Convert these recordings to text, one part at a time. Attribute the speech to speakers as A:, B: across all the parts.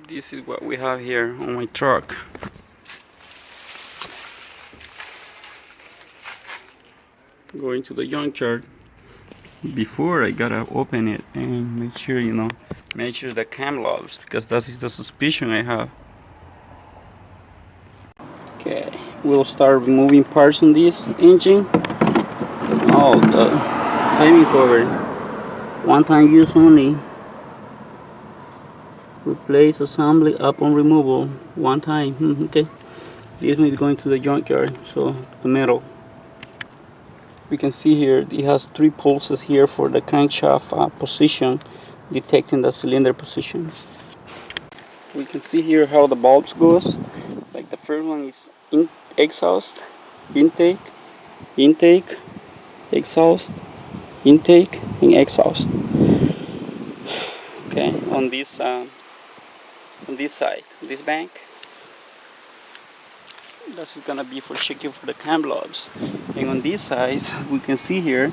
A: This is what we have here on my truck. Going to the junkyard. Before I gotta open it and make sure, make sure the cam lobs, because that is the suspicion I have. Okay, we'll start removing parts on this engine. Oh, the timing cover, one time use only. Replace assembly upon removal, one time. Okay, this one is going to the junkyard, so the metal. We can see here it has 3 pulses here for the crankshaft position, detecting the cylinder positions. We can see here how the bulbs goes. Like the first one is exhaust, intake, intake, exhaust, intake, and exhaust. Okay, on this side, this bank, this is gonna be for checking for the cam lobs. And on this side, we can see here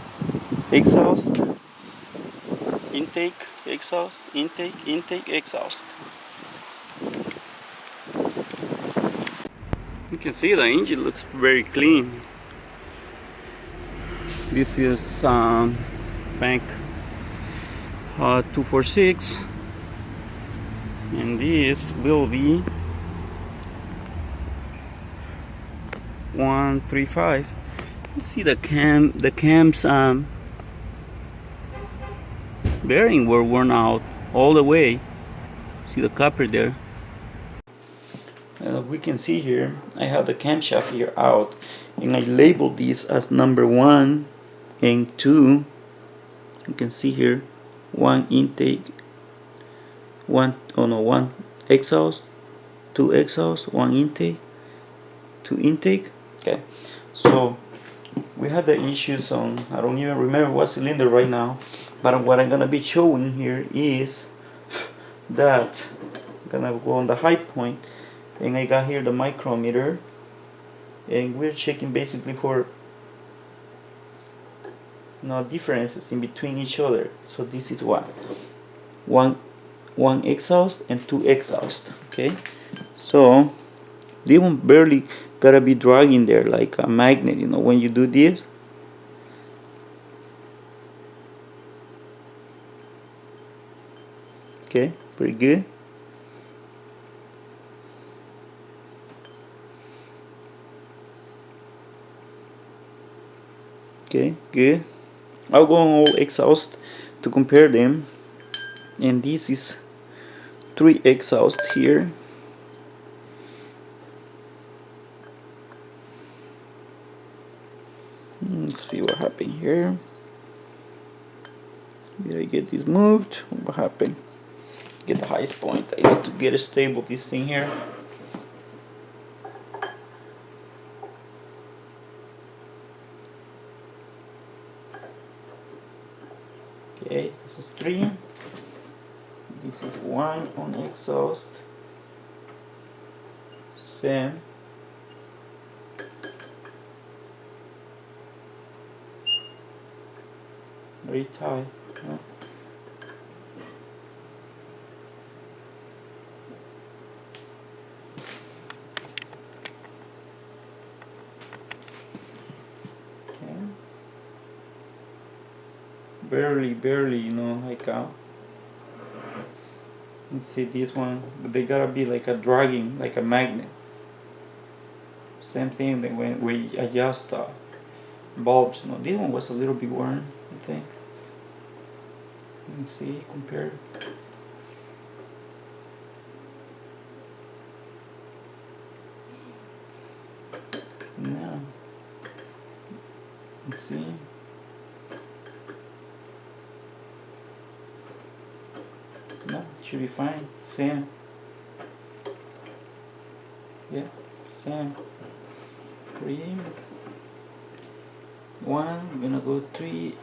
A: exhaust, intake, exhaust, intake, intake, exhaust. You can see the engine looks very clean. This is bank 246, and this will be 135. You see the cams bearing were worn out all the way. See the copper there. We can see here I have the camshaft here out, and I labeled these as number 1 and 2. You can see here 1 intake, 1 exhaust, 2 exhaust, 1 intake, 2 intake. Okay, so we had the issues on, I don't even remember what cylinder right now, but what I'm gonna be showing here is that I'm gonna go on the high point, and I got here the micrometer, and we're checking basically for differences in between each other. So this is what one exhaust and 2 exhaust. Okay, so they won't barely gotta be dragging there like a magnet, when you do this. Okay, pretty good. Okay, good. I'll go on all exhaust to compare them, and this is 3 exhaust here. Let's see what happened here. Did I get this moved? What happened? Get the highest point. I need to get it stable, this thing here. Okay, this is 3. This is 1 on exhaust. Same. Very tight. Huh? Okay. Barely, like let's see this one, but they gotta be like a dragging, like a magnet. Same thing when we adjust bulbs. This one was a little bit worn, I think. Let me see, compare. No. Let's see. No, it should be fine. Same. Yeah, same. 3. 1. We're gonna go 3.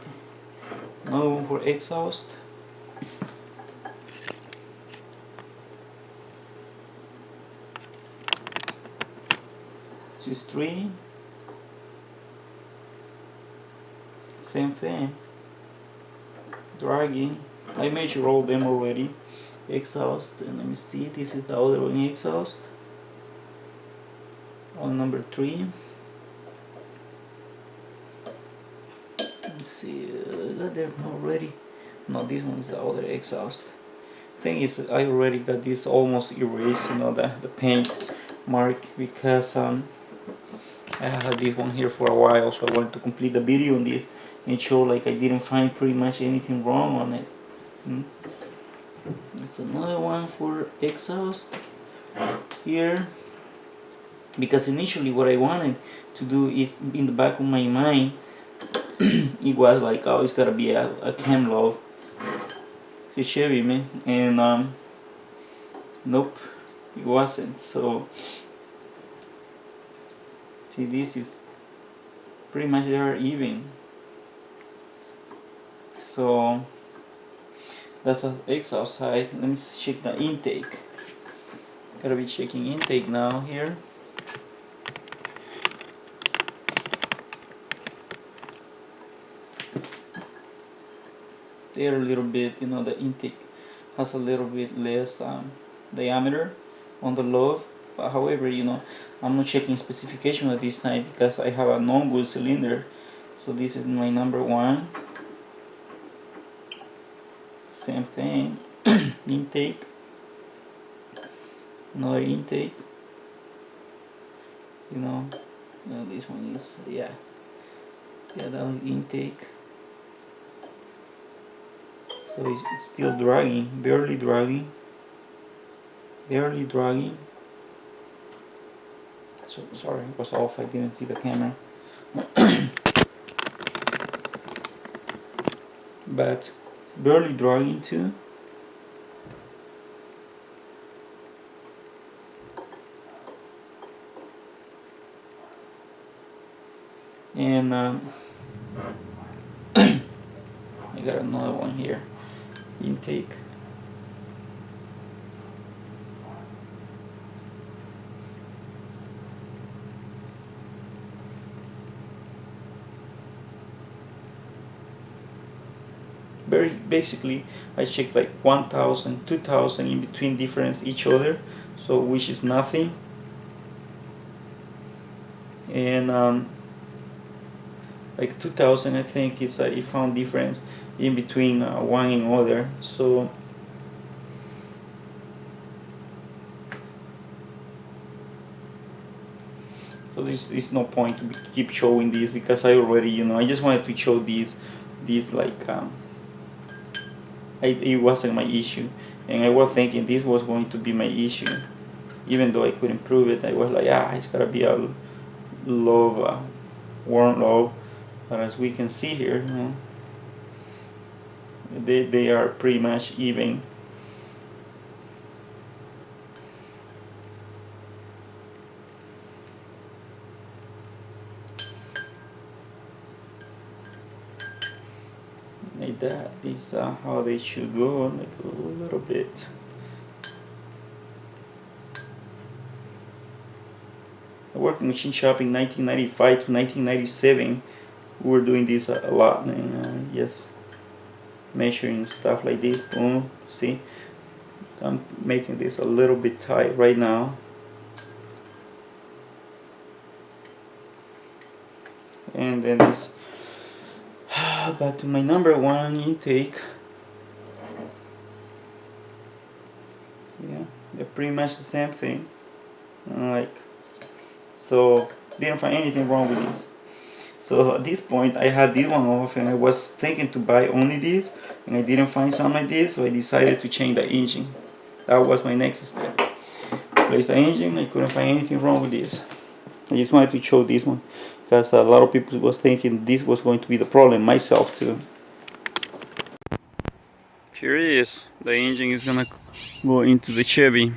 A: Another one for exhaust. This is 3. Same thing. Dragging. I measured all them already. exhaust, and let me see, this is the other one exhaust on number 3. Let's see, got there already. No, this one is the other exhaust. Thing is, I already got this almost erased, you know, the paint mark, because I had this one here for a while, so I wanted to complete the video on this and show like I didn't find pretty much anything wrong on it. It's another one for exhaust here, because initially what I wanted to do is, in the back of my mind, it was like, oh, it's gotta be a cam lobe. It's a Chevy, man, and nope, it wasn't. So see, this is pretty much they are even. So that's the exhaust side. Let me check the intake. Gotta be checking intake now here. They're a little bit, you know, the intake has a little bit less diameter on the lobe. But however, you know, I'm not checking specification at this time because I have a non-good cylinder. So this is my number 1. Same thing. Intake, another intake, you know, this one is, yeah, that one intake. So it's still dragging, barely dragging. So sorry, it was off, I didn't see the camera. But it's barely dragging too. And I got another one here. Intake. Basically, I checked like 1,000, 2,000 in between difference each other, so which is nothing. And like 2,000, I think is I found difference in between one and other. So this is no point to keep showing this, because I already, you know, I just wanted to show these like it wasn't my issue, and I was thinking this was going to be my issue, even though I couldn't prove it. I was like, it's gotta be a lobe, worn lobe. But as we can see here, you know, they are pretty much even. Like that. These are how they should go, like a little bit. I worked in machine shop in 1995 to 1997. We were doing this a lot, and yes, measuring stuff like this. Boom, see, I'm making this a little bit tight right now. And then this, back to my number 1 intake. Yeah, they're pretty much the same thing. Like, so didn't find anything wrong with this. So at this point I had this one off, and I was thinking to buy only this, and I didn't find some like this, so I decided to change the engine. That was my next step. Place the engine. I couldn't find anything wrong with this. I just wanted to show this one because a lot of people was thinking this was going to be the problem, myself too. Here it is. The engine is gonna go into the Chevy.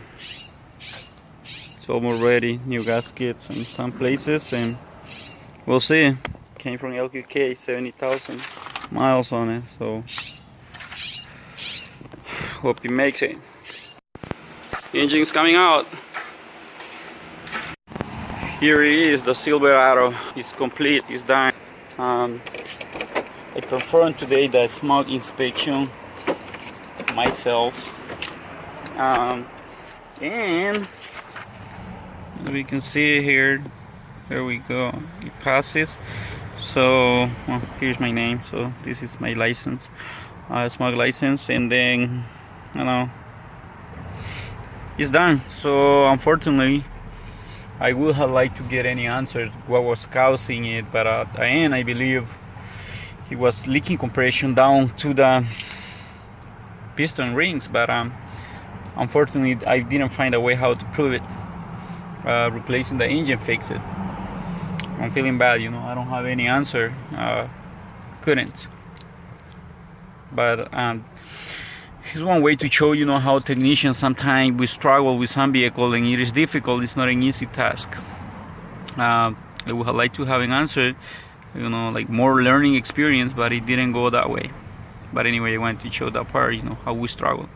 A: It's almost ready. New gaskets in some places, and we'll see. Came from LQK, 70,000 miles on it, so hope he makes it. The engine's coming out. Here it is, the Silverado. It's complete, it's done. I performed today the smog inspection myself. And as we can see here, there we go, it passes. So well, here's my name, so this is my license, smog license, and then it's done. So unfortunately I would have liked to get any answers what was causing it, but at the end I believe it was leaking compression down to the piston rings, but unfortunately I didn't find a way how to prove it. Replacing the engine fixed it. I'm feeling bad, I don't have any answer. Couldn't. But it's one way to show how technicians sometimes we struggle with some vehicle, and it is difficult. It's not an easy task. I would have liked to have an answer, like more learning experience, but it didn't go that way. But anyway, I wanted to show that part, how we struggle.